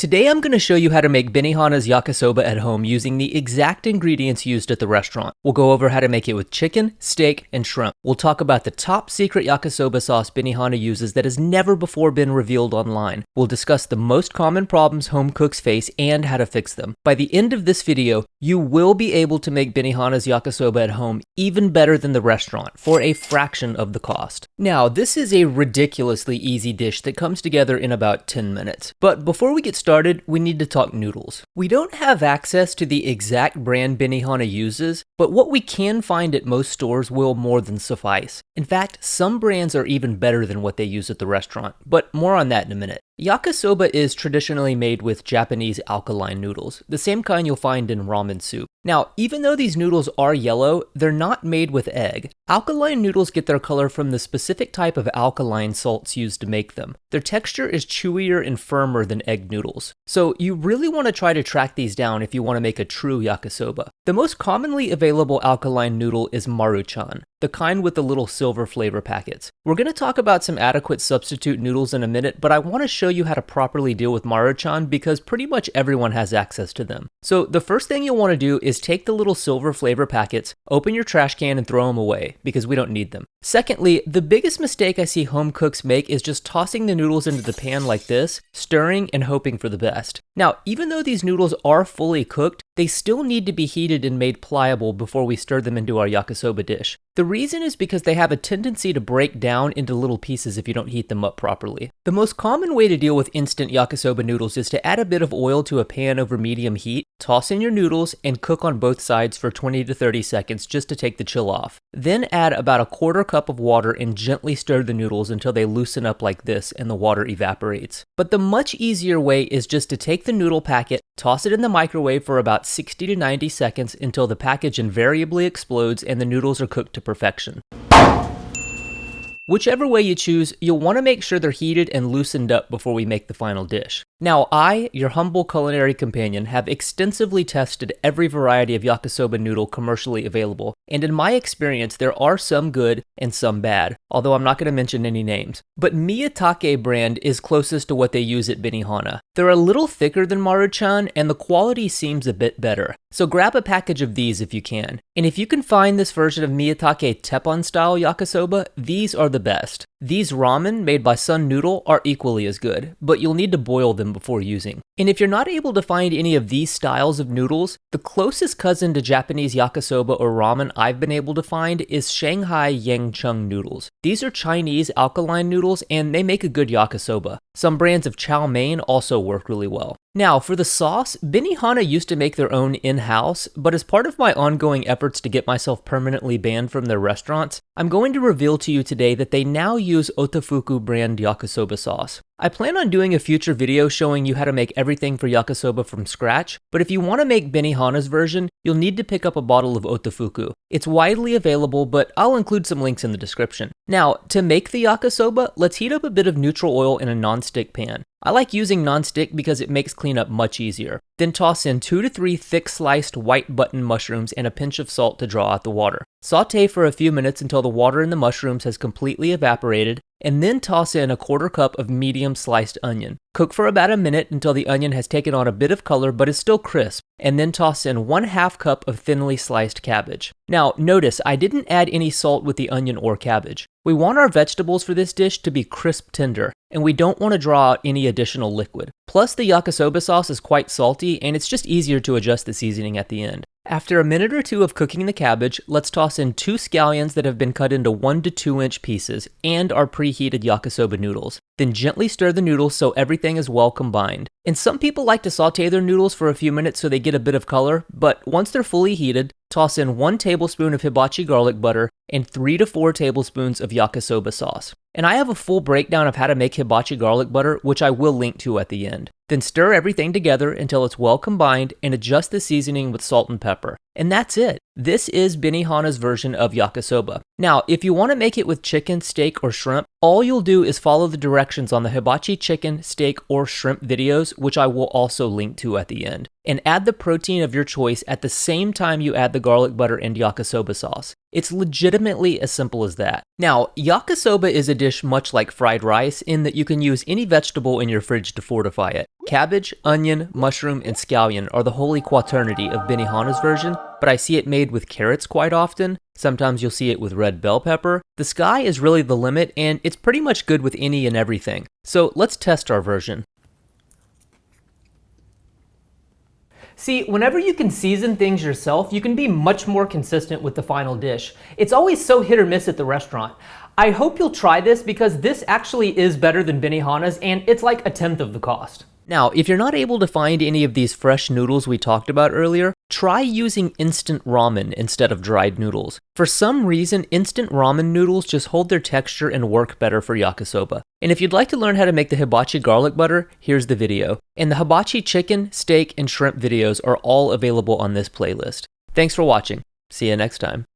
Today I'm going to show you how to make Benihana's Yakisoba at home using the exact ingredients used at the restaurant. We'll go over how to make it with chicken, steak, and shrimp. We'll talk about the top secret Yakisoba sauce Benihana uses that has never before been revealed online. We'll discuss the most common problems home cooks face and how to fix them. By the end of this video, you will be able to make Benihana's Yakisoba at home even better than the restaurant for a fraction of the cost. Now, this is a ridiculously easy dish that comes together in about 10 minutes. But before we get started, we need to talk noodles. We don't have access to the exact brand Benihana uses, but what we can find at most stores will more than suffice. In fact, some brands are even better than what they use at the restaurant, but more on that in a minute. Yakisoba is traditionally made with Japanese alkaline noodles, the same kind you'll find in ramen soup. Now, even though these noodles are yellow, they're not made with egg. Alkaline noodles get their color from the specific type of alkaline salts used to make them. Their texture is chewier and firmer than egg noodles. So you really want to try to track these down if you want to make a true yakisoba. The most commonly available alkaline noodle is Maruchan, the kind with the little silver flavor packets. We're going to talk about some adequate substitute noodles in a minute, but I want to show you how to properly deal with Maruchan because pretty much everyone has access to them. So the first thing you'll want to do is take the little silver flavor packets, open your trash can and throw them away because we don't need them. Secondly, the biggest mistake I see home cooks make is just tossing the noodles into the pan like this, stirring and hoping for the best. Now, even though these noodles are fully cooked, they still need to be heated and made pliable before we stir them into our yakisoba dish. The reason is because they have a tendency to break down into little pieces if you don't heat them up properly. The most common way to deal with instant yakisoba noodles is to add a bit of oil to a pan over medium heat, toss in your noodles, and cook on both sides for 20 to 30 seconds just to take the chill off. Then add about a quarter cup of water and gently stir the noodles until they loosen up like this and the water evaporates. But the much easier way is just to take the noodle packet, toss it in the microwave for about 60 to 90 seconds until the package invariably explodes and the noodles are cooked to perfection. Whichever way you choose, you'll want to make sure they're heated and loosened up before we make the final dish. Now, I, your humble culinary companion, have extensively tested every variety of yakisoba noodle commercially available, and in my experience, there are some good and some bad, although I'm not going to mention any names. But Miyatake brand is closest to what they use at Benihana. They're a little thicker than Maruchan, and the quality seems a bit better. So grab a package of these if you can. And if you can find this version of Miyatake Teppanyaki style yakisoba, these are the best. These ramen made by Sun Noodle are equally as good, but you'll need to boil them before using. And if you're not able to find any of these styles of noodles, the closest cousin to Japanese yakisoba or ramen I've been able to find is Shanghai Yangcheng noodles. These are Chinese alkaline noodles and they make a good yakisoba. Some brands of chow mein also work really well. Now, for the sauce, Benihana used to make their own in-house, but as part of my ongoing efforts to get myself permanently banned from their restaurants, I'm going to reveal to you today that they now use Otafuku brand yakisoba sauce. I plan on doing a future video showing you how to make everything for yakisoba from scratch, but if you want to make Benihana's version, you'll need to pick up a bottle of Otafuku. It's widely available, but I'll include some links in the description. Now, to make the yakisoba, let's heat up a bit of neutral oil in a non-stick pan. I like using non-stick because it makes cleanup much easier. Then toss in 2 to 3 thick sliced white button mushrooms and a pinch of salt to draw out the water. Saute for a few minutes until the water in the mushrooms has completely evaporated, and then toss in a quarter cup of medium sliced onion. Cook for about a minute until the onion has taken on a bit of color but is still crisp, and then toss in 1/2 cup of thinly sliced cabbage. Now, notice I didn't add any salt with the onion or cabbage. We want our vegetables for this dish to be crisp tender, and we don't want to draw out any additional liquid. Plus, the yakisoba sauce is quite salty, and it's just easier to adjust the seasoning at the end. After a minute or two of cooking the cabbage, let's toss in 2 scallions that have been cut into 1 to 2 inch pieces and our preheated yakisoba noodles. Then gently stir the noodles so everything is well combined. And some people like to saute their noodles for a few minutes so they get a bit of color, but once they're fully heated, toss in 1 tablespoon of hibachi garlic butter and 3 to 4 tablespoons of yakisoba sauce. And I have a full breakdown of how to make hibachi garlic butter, which I will link to at the end. Then stir everything together until it's well combined and adjust the seasoning with salt and pepper. And that's it. This is Benihana's version of yakisoba. Now, if you want to make it with chicken, steak, or shrimp, all you'll do is follow the directions on the hibachi chicken, steak, or shrimp videos, which I will also link to at the end. and add the protein of your choice at the same time you add the garlic butter and yakisoba sauce. It's legitimately as simple as that. Now, yakisoba is a dish much like fried rice in that you can use any vegetable in your fridge to fortify it. Cabbage, onion, mushroom, and scallion are the holy quaternity of Benihana's version, but I see it made with carrots quite often. Sometimes you'll see it with red bell pepper. The sky is really the limit, and it's pretty much good with any and everything. So let's test our version. See, whenever you can season things yourself, you can be much more consistent with the final dish. It's always so hit or miss at the restaurant. I hope you'll try this because this actually is better than Benihana's and it's like a tenth of the cost. Now, if you're not able to find any of these fresh noodles we talked about earlier, try using instant ramen instead of dried noodles. For some reason, instant ramen noodles just hold their texture and work better for yakisoba. And if you'd like to learn how to make the hibachi garlic butter, here's the video. And the hibachi chicken, steak, and shrimp videos are all available on this playlist. Thanks for watching. See you next time.